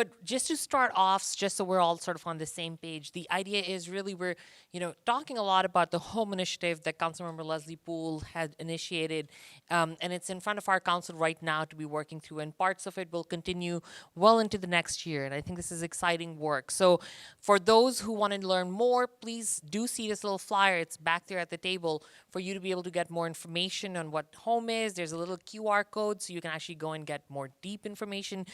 But just to start off, just so we're all sort of on the same page, the idea is really we're, talking a lot about the home initiative that Councilmember Leslie Poole had initiated, and it's in front of our council right now to be working through, and parts of it will continue well into the next year. And I think this is exciting work. So for those who want to learn more, please do see this little flyer. It's back there at the table for you to be able to get more information on what home is. There's a little QR code so you can actually go and get more deep information.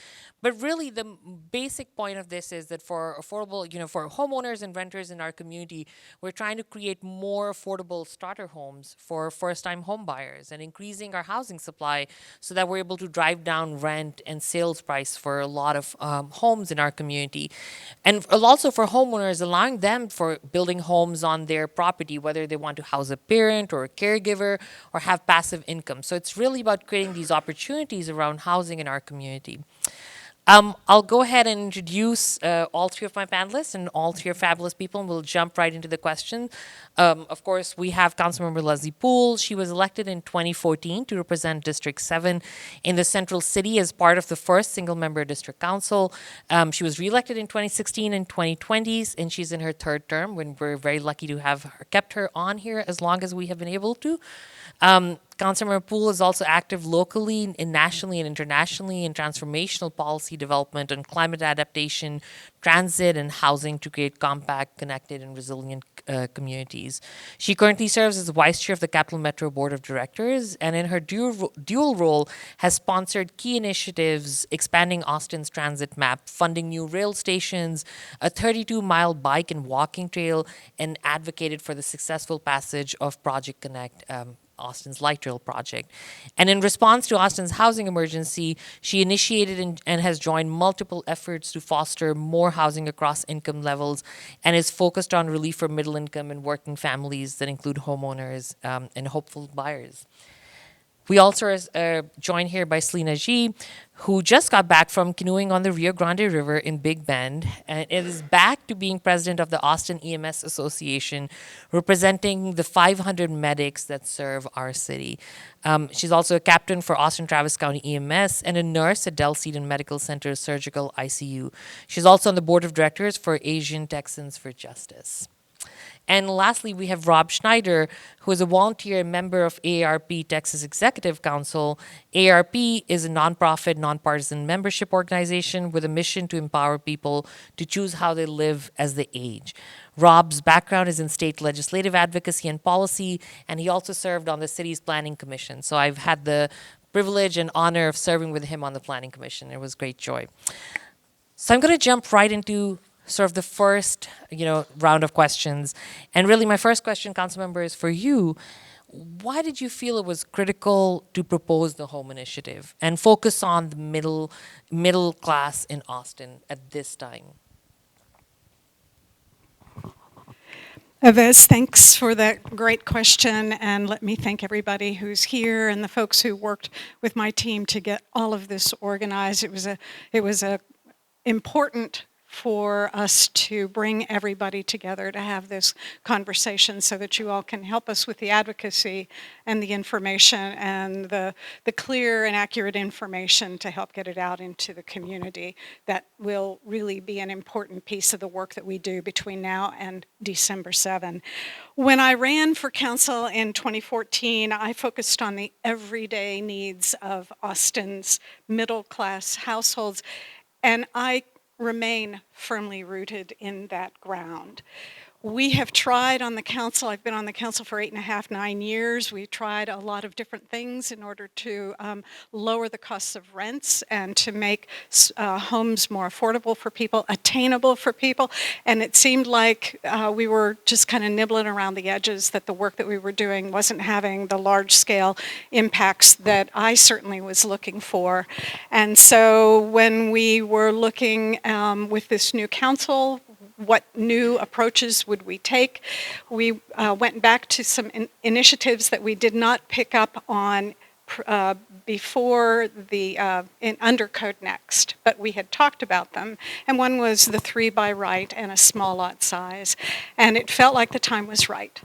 But really, the basic point of this is that for affordable, for homeowners and renters in our community, we're trying to create more affordable starter homes for first-time home buyers and increasing our housing supply so that we're able to drive down rent and sales price for a lot of homes in our community. And also for homeowners, allowing them for building homes on their property, whether they want to house a parent or a caregiver or have passive income. So it's really about creating these opportunities around housing in our community. I'll go ahead and introduce all three of my panelists, and all three are fabulous people, and we'll jump right into the question. Of course, we have Councilmember Leslie Poole. She was elected in 2014 to represent District 7 in the Central City as part of the first single-member district council. She was reelected in 2016 and 2020, and she's in her third term, when we're very lucky to have kept her on here as long as we have been able to. Councilmember Poole is also active locally and nationally and internationally in transformational policy development on climate adaptation, transit, and housing to create compact, connected, and resilient communities. She currently serves as Vice Chair of the Capital Metro Board of Directors, and in her dual role has sponsored key initiatives expanding Austin's transit map, funding new rail stations, a 32-mile bike and walking trail, and advocated for the successful passage of Project Connect, Austin's light rail project. And in response to Austin's housing emergency, she initiated and has joined multiple efforts to foster more housing across income levels, and is focused on relief for middle income and working families that include homeowners and hopeful buyers. We also are joined here by Selena Xie, who just got back from canoeing on the Rio Grande River in Big Bend, and is back to being president of the Austin EMS Association, representing the 500 medics that serve our city. She's also a captain for Austin Travis County EMS and a nurse at Del Seaton Medical Center's Surgical ICU. She's also on the board of directors for Asian Texans for Justice. And lastly, we have Rob Schneider, who is a volunteer and member of AARP Texas Executive Council. AARP is a nonprofit, nonpartisan membership organization with a mission to empower people to choose how they live as they age. Rob's background is in state legislative advocacy and policy, and he also served on the city's planning commission. So I've had the privilege and honor of serving with him on the planning commission. It was great joy. So I'm going to jump right into sort of the first, round of questions. And really my first question, Councilmember, is for you. Why did you feel it was critical to propose the home initiative and focus on the middle class in Austin at this time? Awais, thanks for that great question, and let me thank everybody who's here and the folks who worked with my team to get all of this organized. It was a important for us to bring everybody together to have this conversation so that you all can help us with the advocacy and the information and the clear and accurate information to help get it out into the community. That will really be an important piece of the work that we do between now and December 7. When I ran for council in 2014, I focused on the everyday needs of Austin's middle-class households, and I remain firmly rooted in that ground. We have tried on the council, I've been on the council for 8.5, 9 years. We tried a lot of different things in order to lower the costs of rents and to make homes more affordable for people, attainable for people. And it seemed like we were just kind of nibbling around the edges, that the work that we were doing wasn't having the large scale impacts that I certainly was looking for. And so when we were looking with this new council, what new approaches would we take? We went back to some initiatives that we did not pick up on before under Code Next, but we had talked about them. And one was the 3 by right and a small lot size. And it felt like the time was right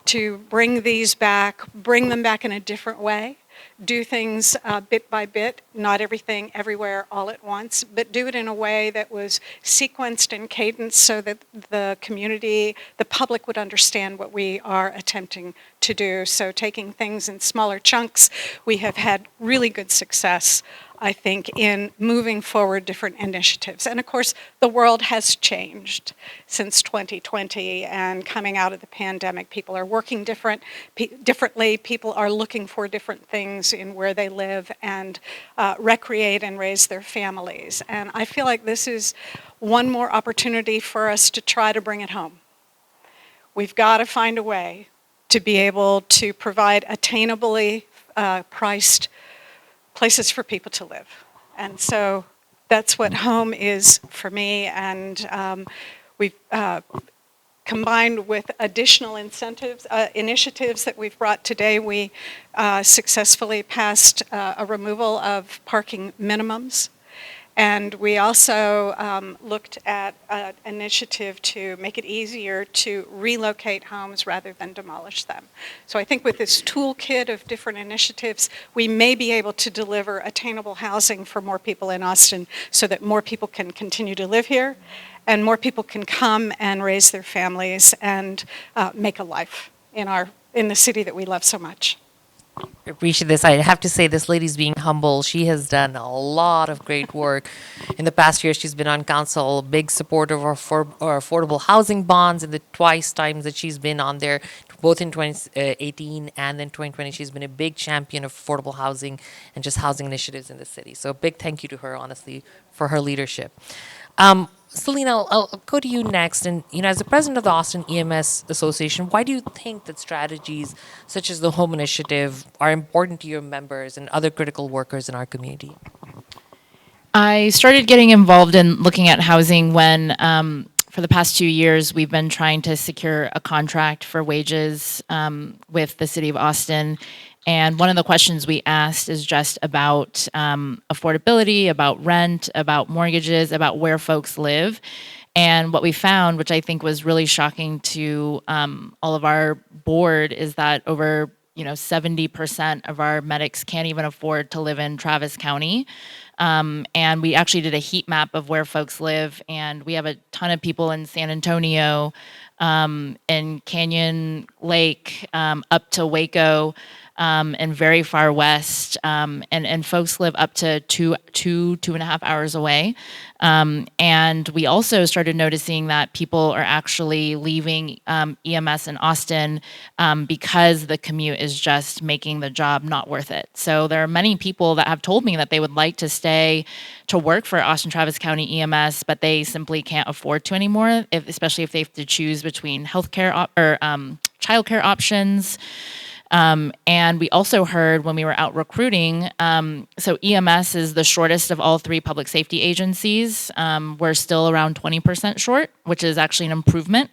to bring them back in a different way. do things bit by bit, not everything everywhere all at once, but do it in a way that was sequenced and cadenced so that the community, the public would understand what we are attempting to do. So taking things in smaller chunks, we have had really good success, I think, in moving forward different initiatives. And of course, the world has changed since 2020 and coming out of the pandemic. People are working differently. People are looking for different things in where they live and recreate and raise their families. And I feel like this is one more opportunity for us to try to bring it home. We've got to find a way to be able to provide attainably priced places for people to live. And so that's what home is for me. And we've combined with additional incentives, initiatives that we've brought today, we successfully passed a removal of parking minimums. And we also looked at an initiative to make it easier to relocate homes rather than demolish them. So I think with this toolkit of different initiatives, we may be able to deliver attainable housing for more people in Austin so that more people can continue to live here and more people can come and raise their families and make a life in the city that we love so much. I appreciate this. I have to say, this lady's being humble. She has done a lot of great work. In the past year, she's been on council, big supporter of our affordable housing bonds, and the twice times that she's been on there, both in 2018 and then 2020, she's been a big champion of affordable housing and just housing initiatives in the city. So a big thank you to her, honestly, for her leadership. Selena, I'll go to you next. And, as the president of the Austin EMS Association, why do you think that strategies such as the Home Initiative are important to your members and other critical workers in our community? I started getting involved in looking at housing when, for the past 2 years, we've been trying to secure a contract for wages with the city of Austin. And one of the questions we asked is just about affordability, about rent, about mortgages, about where folks live. And what we found, which I think was really shocking to all of our board, is that over 70% of our medics can't even afford to live in Travis County. And we actually did a heat map of where folks live, and we have a ton of people in San Antonio, in Canyon Lake, up to Waco, and very far west, and folks live up to 2.5 hours away. And we also started noticing that people are actually leaving EMS in Austin because the commute is just making the job not worth it. So there are many people that have told me that they would like to stay to work for Austin Travis County EMS, but they simply can't afford to anymore, especially if they have to choose between healthcare or childcare options. And we also heard when we were out recruiting, so EMS is the shortest of all three public safety agencies. We're still around 20% short, which is actually an improvement.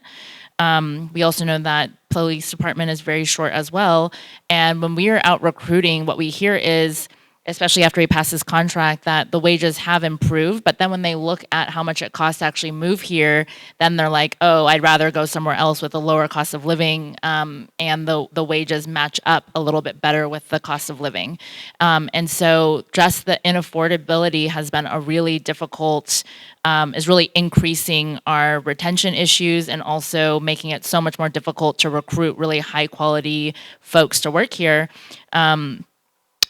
We also know that police department is very short as well. And when we are out recruiting, what we hear is, especially after he passed his contract, that the wages have improved. But then when they look at how much it costs to actually move here, then they're like, oh, I'd rather go somewhere else with a lower cost of living, and the wages match up a little bit better with the cost of living. And so just the inaffordability has been a really difficult, is really increasing our retention issues and also making it so much more difficult to recruit really high quality folks to work here.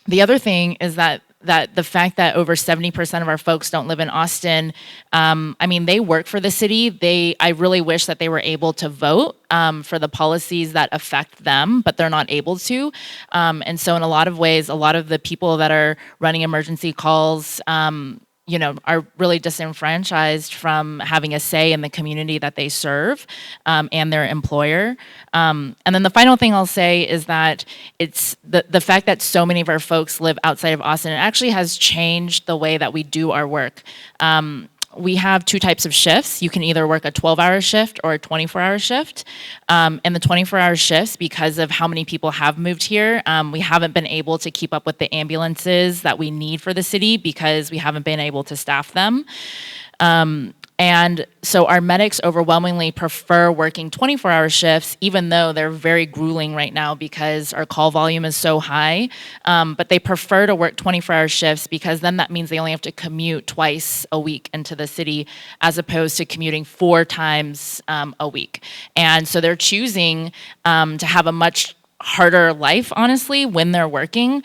The other thing is that the fact that over 70% of our folks don't live in Austin, they work for the city. I really wish that they were able to vote for the policies that affect them, but they're not able to. And so in a lot of ways, a lot of the people that are running emergency calls, are really disenfranchised from having a say in the community that they serve, and their employer. And then the final thing I'll say is that it's the fact that so many of our folks live outside of Austin, it actually has changed the way that we do our work. We have two types of shifts. You can either work a 12-hour shift or a 24-hour shift. And the 24-hour shifts, because of how many people have moved here, we haven't been able to keep up with the ambulances that we need for the city because we haven't been able to staff them. And so our medics overwhelmingly prefer working 24-hour shifts, even though they're very grueling right now because our call volume is so high. But they prefer to work 24-hour shifts because then that means they only have to commute twice a week into the city as opposed to commuting 4 times a week. And so they're choosing to have a much harder life, honestly, when they're working,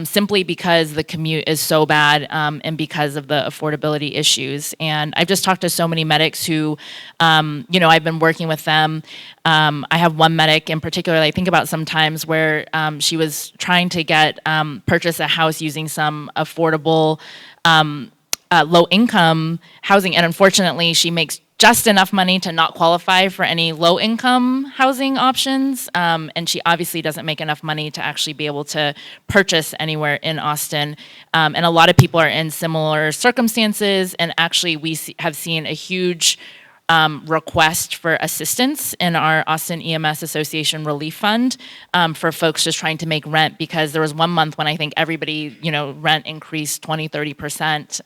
simply because the commute is so bad and because of the affordability issues. And I've just talked to so many medics who, I've been working with them. I have one medic in particular I think about sometimes where she was trying to purchase a house using some affordable low-income housing, and unfortunately, she makes just enough money to not qualify for any low-income housing options, and she obviously doesn't make enough money to actually be able to purchase anywhere in Austin. And a lot of people are in similar circumstances, and actually we have seen a huge request for assistance in our Austin EMS Association relief fund for folks just trying to make rent, because there was one month when I think everybody, rent increased 20, 30%.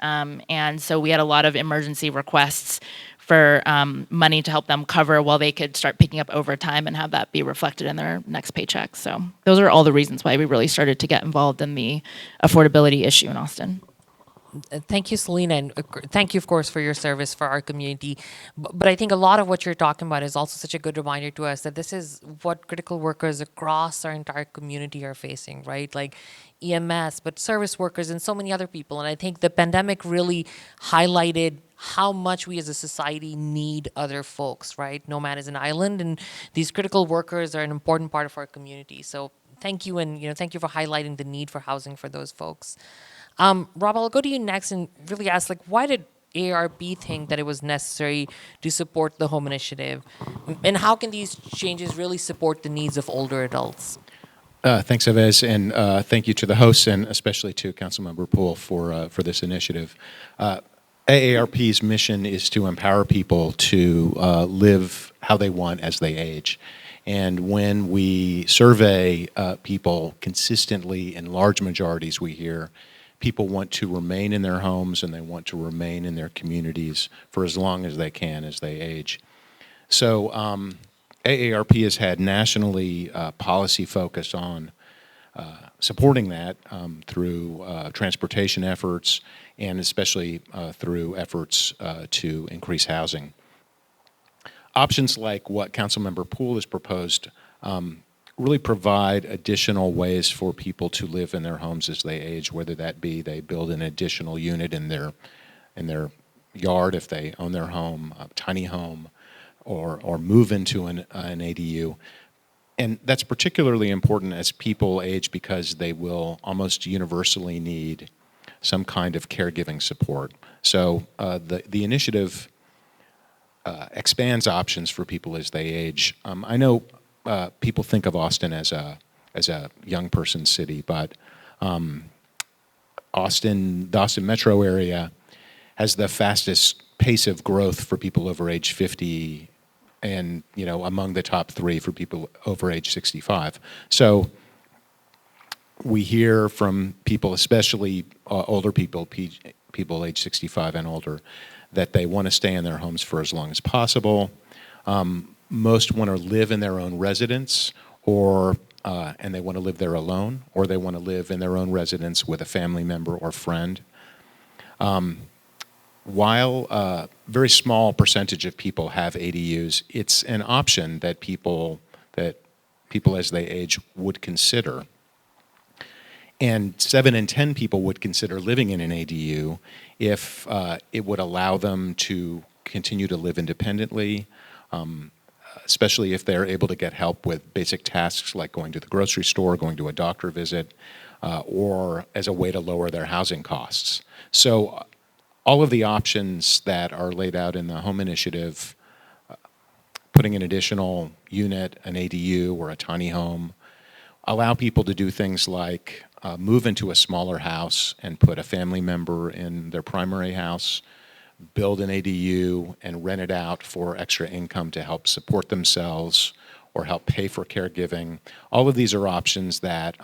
And so we had a lot of emergency requests for money to help them cover while they could start picking up overtime and have that be reflected in their next paycheck. So those are all the reasons why we really started to get involved in the affordability issue in Austin. Thank you, Selena, and thank you, of course, for your service for our community. But I think a lot of what you're talking about is also such a good reminder to us that this is what critical workers across our entire community are facing, right? Like EMS, but service workers and so many other people. And I think the pandemic really highlighted how much we as a society need other folks, right? No man is an island, and these critical workers are an important part of our community. So thank you, and thank you for highlighting the need for housing for those folks. Rob, I'll go to you next and really ask, why did AARP think that it was necessary to support the home initiative? And how can these changes really support the needs of older adults? Thanks, Awais, and thank you to the hosts and especially to Councilmember Poole for this initiative. AARP's mission is to empower people to live how they want as they age. And when we survey people consistently, in large majorities we hear, people want to remain in their homes and they want to remain in their communities for as long as they can as they age. So AARP has had nationally policy focus on supporting that through transportation efforts and especially through efforts to increase housing. Options like what Councilmember Poole has proposed really provide additional ways for people to live in their homes as they age, whether that be they build an additional unit in their yard if they own their home, a tiny home, or move into an ADU. And that's particularly important as people age because they will almost universally need some kind of caregiving support. So the initiative expands options for people as they age. I know people think of Austin as a young person's city, but the Austin metro area has the fastest pace of growth for people over age 50, and among the top 3 for people over age 65. So we hear from people, especially older people, people age 65 and older, that they want to stay in their homes for as long as possible. Most want to live in their own residence, and they want to live there alone, or they want to live in their own residence with a family member or friend. While a very small percentage of people have ADUs, it's an option that people as they age would consider. And 7 in 10 people would consider living in an ADU if it would allow them to continue to live independently, especially if they're able to get help with basic tasks like going to the grocery store, going to a doctor visit, or as a way to lower their housing costs. So all of the options that are laid out in the home initiative, putting an additional unit, an ADU or a tiny home, allow people to do things like move into a smaller house and put a family member in their primary house, build an ADU and rent it out for extra income to help support themselves or help pay for caregiving. All of these are options that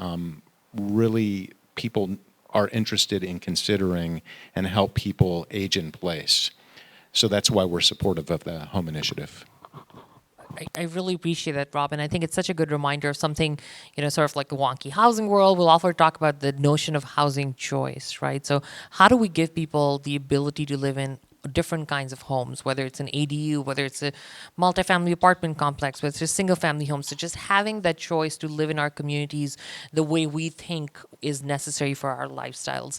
really people are interested in considering and help people age in place. So that's why we're supportive of the home initiative. I really appreciate that, Rob, and I think it's such a good reminder of something, sort of like the wonky housing world. We'll often talk about the notion of housing choice, right? So how do we give people the ability to live in different kinds of homes, whether it's an ADU, whether it's a multifamily apartment complex, whether it's a single family home. So just having that choice to live in our communities the way we think is necessary for our lifestyles.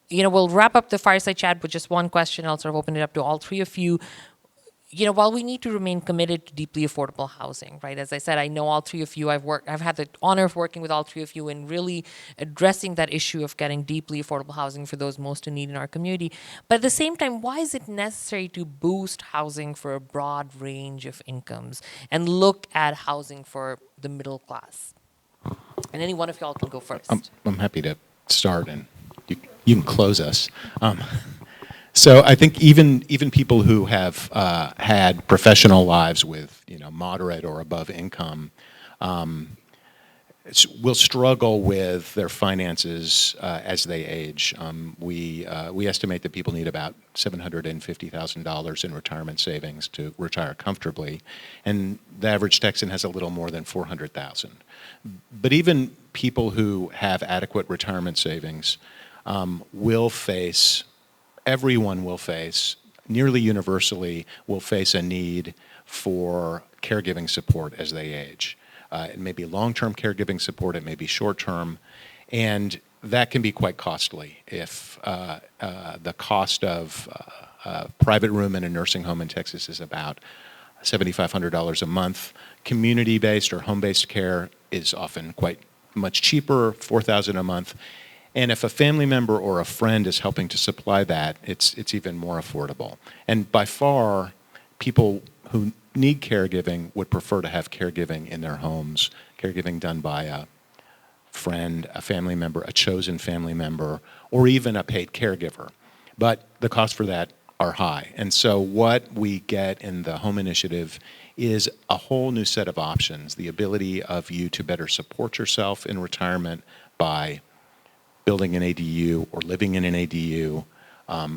We'll wrap up the fireside chat with just one question. I'll sort of open it up to all three of you. While we need to remain committed to deeply affordable housing, right? As I said, I know all three of you. I've had the honor of working with all three of you in really addressing that issue of getting deeply affordable housing for those most in need in our community. But at the same time, why is it necessary to boost housing for a broad range of incomes and look at housing for the middle class? And any one of y'all can go first. I'm happy to start, and you can close us. So I think even people who have had professional lives with moderate or above income will struggle with their finances as they age. We estimate that people need about $750,000 in retirement savings to retire comfortably, and the average Texan has a little more than $400,000. But even people who have adequate retirement savings everyone will face, nearly universally, will face a need for caregiving support as they age. It may be long-term caregiving support, it may be short-term, and that can be quite costly if the cost of a private room in a nursing home in Texas is about $7,500 a month. Community-based or home-based care is often quite much cheaper, $4,000 a month. And if a family member or a friend is helping to supply that, it's even more affordable. And by far, people who need caregiving would prefer to have caregiving in their homes, caregiving done by a friend, a family member, a chosen family member, or even a paid caregiver. But the costs for that are high. And so what we get in the home initiative is a whole new set of options, the ability of you to better support yourself in retirement by building an ADU or living in an ADU,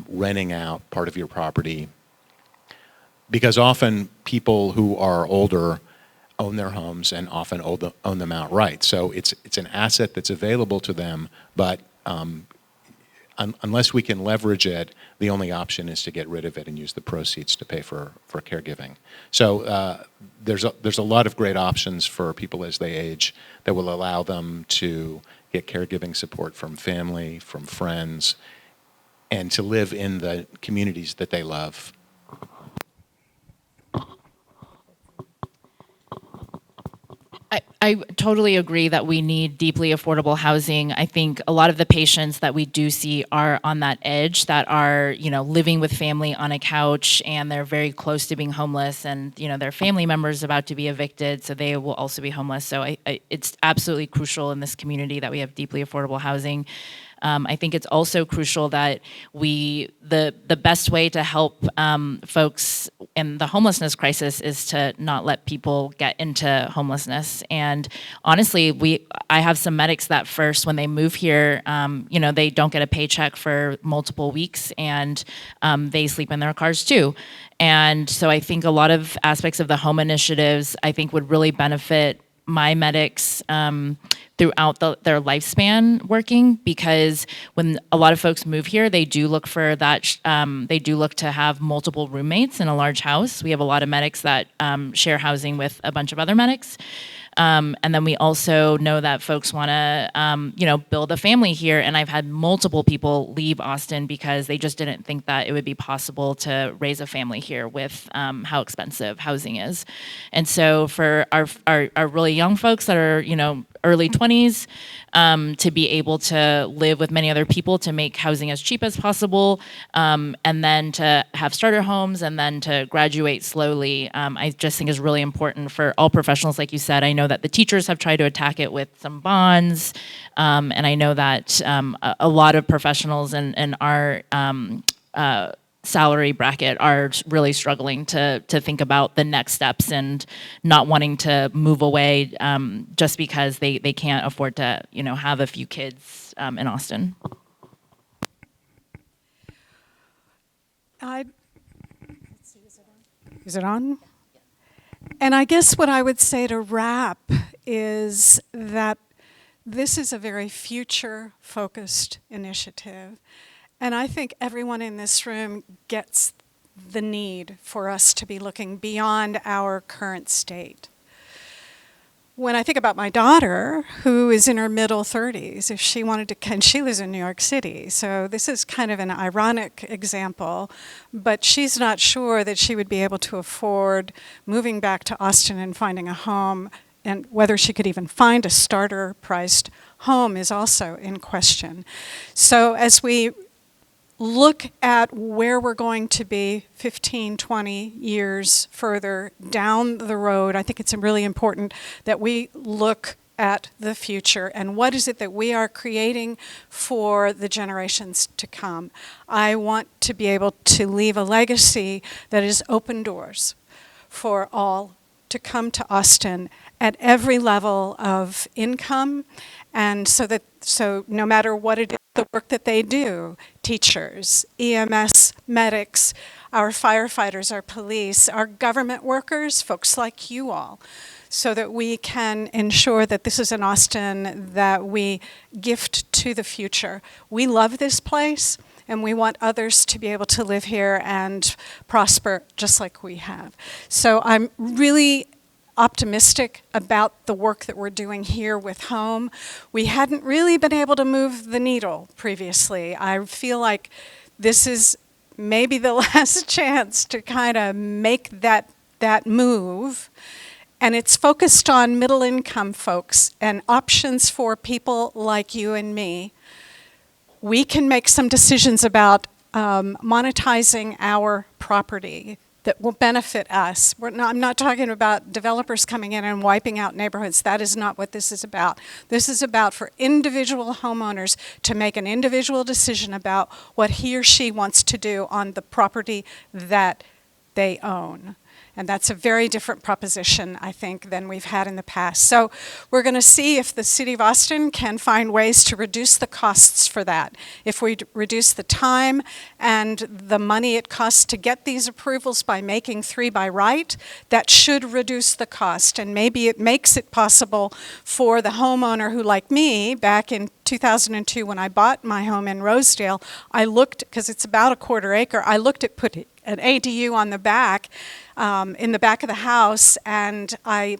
renting out part of your property. Because often people who are older own their homes and often own them outright. So it's an asset that's available to them, but unless we can leverage it, the only option is to get rid of it and use the proceeds to pay for caregiving. So there's a lot of great options for people as they age that will allow them to get caregiving support from family, from friends, and to live in the communities that they love. I totally agree that we need deeply affordable housing. I think a lot of the patients that we do see are on that edge, that are, living with family on a couch, and they're very close to being homeless, and, their family members about to be evicted, so they will also be homeless. So it's absolutely crucial in this community that we have deeply affordable housing. I think it's also crucial that the best way to help folks in the homelessness crisis is to not let people get into homelessness. And honestly, I have some medics that first, when they move here, they don't get a paycheck for multiple weeks, and they sleep in their cars too. And so I think a lot of aspects of the home initiatives, I think, would really benefit my medics throughout their lifespan working, because when a lot of folks move here, they do look for that. They do look to have multiple roommates in a large house. We have a lot of medics that share housing with a bunch of other medics. And then we also know that folks want to, build a family here. And I've had multiple people leave Austin because they just didn't think that it would be possible to raise a family here with how expensive housing is. And so for our really young folks that are, early 20s, to be able to live with many other people, to make housing as cheap as possible, and then to have starter homes, and then to graduate slowly, I just think is really important for all professionals. Like you said, I know that the teachers have tried to attack it with some bonds, and I know that a lot of professionals in our salary bracket are really struggling to think about the next steps and not wanting to move away just because they can't afford to have a few kids in Austin. Is it on? And I guess what I would say to wrap is that this is a very future-focused initiative. And I think everyone in this room gets the need for us to be looking beyond our current state. When I think about my daughter, who is in her middle 30s, if she wanted to, and she lives in New York City, so this is kind of an ironic example, but she's not sure that she would be able to afford moving back to Austin and finding a home, and whether she could even find a starter-priced home is also in question. So as we look at where we're going to be 15, 20 years further down the road, I think it's really important that we look at the future and what is it that we are creating for the generations to come. I want to be able to leave a legacy that is open doors for all to come to Austin at every level of income, and so no matter what it is, the work that they do, teachers, EMS medics, our firefighters, our police, our government workers, folks like you all, so that we can ensure that this is an Austin that we gift to the future. We love this place, and we want others to be able to live here and prosper just like we have. So I'm really optimistic about the work that we're doing here with home. We hadn't really been able to move the needle previously. I feel like this is maybe the last chance to kind of make that move. And it's focused on middle income folks and options for people like you and me. We can make some decisions about monetizing our property that will benefit us. I'm not talking about developers coming in and wiping out neighborhoods. That is not what this is about. This is about for individual homeowners to make an individual decision about what he or she wants to do on the property that they own. And that's a very different proposition, I think, than we've had in the past. So we're going to see if the City of Austin can find ways to reduce the costs for that. If we reduce the time and the money it costs to get these approvals by making 3 by right, that should reduce the cost. And maybe it makes it possible for the homeowner who, like me, back in 2002 when I bought my home in Rosedale, I looked, because it's about a 1/4 acre, I looked at putting an ADU on the back, in the back of the house, and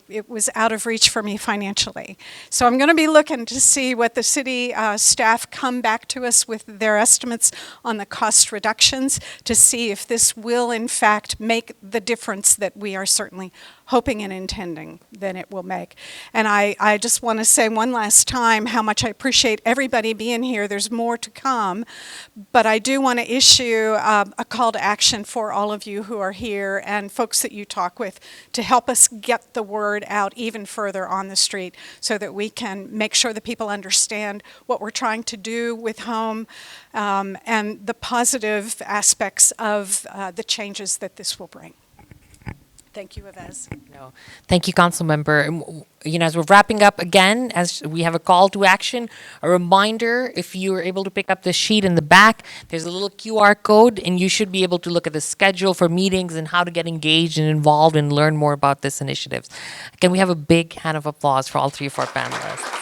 it was out of reach for me financially. So I'm going to be looking to see what the city staff come back to us with their estimates on the cost reductions to see if this will in fact make the difference that we are certainly hoping and intending that it will make. And I just want to say one last time how much I appreciate everybody being here. There's more to come, but I do want to issue a call to action for all of you who are here and folks that you talk with to help us get the word out even further on the street so that we can make sure that people understand what we're trying to do with home and the positive aspects of the changes that this will bring. Thank you, Awais. No. Thank you, Council Member. As we're wrapping up again, as we have a call to action, a reminder, if you are able to pick up the sheet in the back, there's a little QR code, and you should be able to look at the schedule for meetings and how to get engaged and involved and learn more about this initiative. Can we have a big hand of applause for all 3 of our panelists?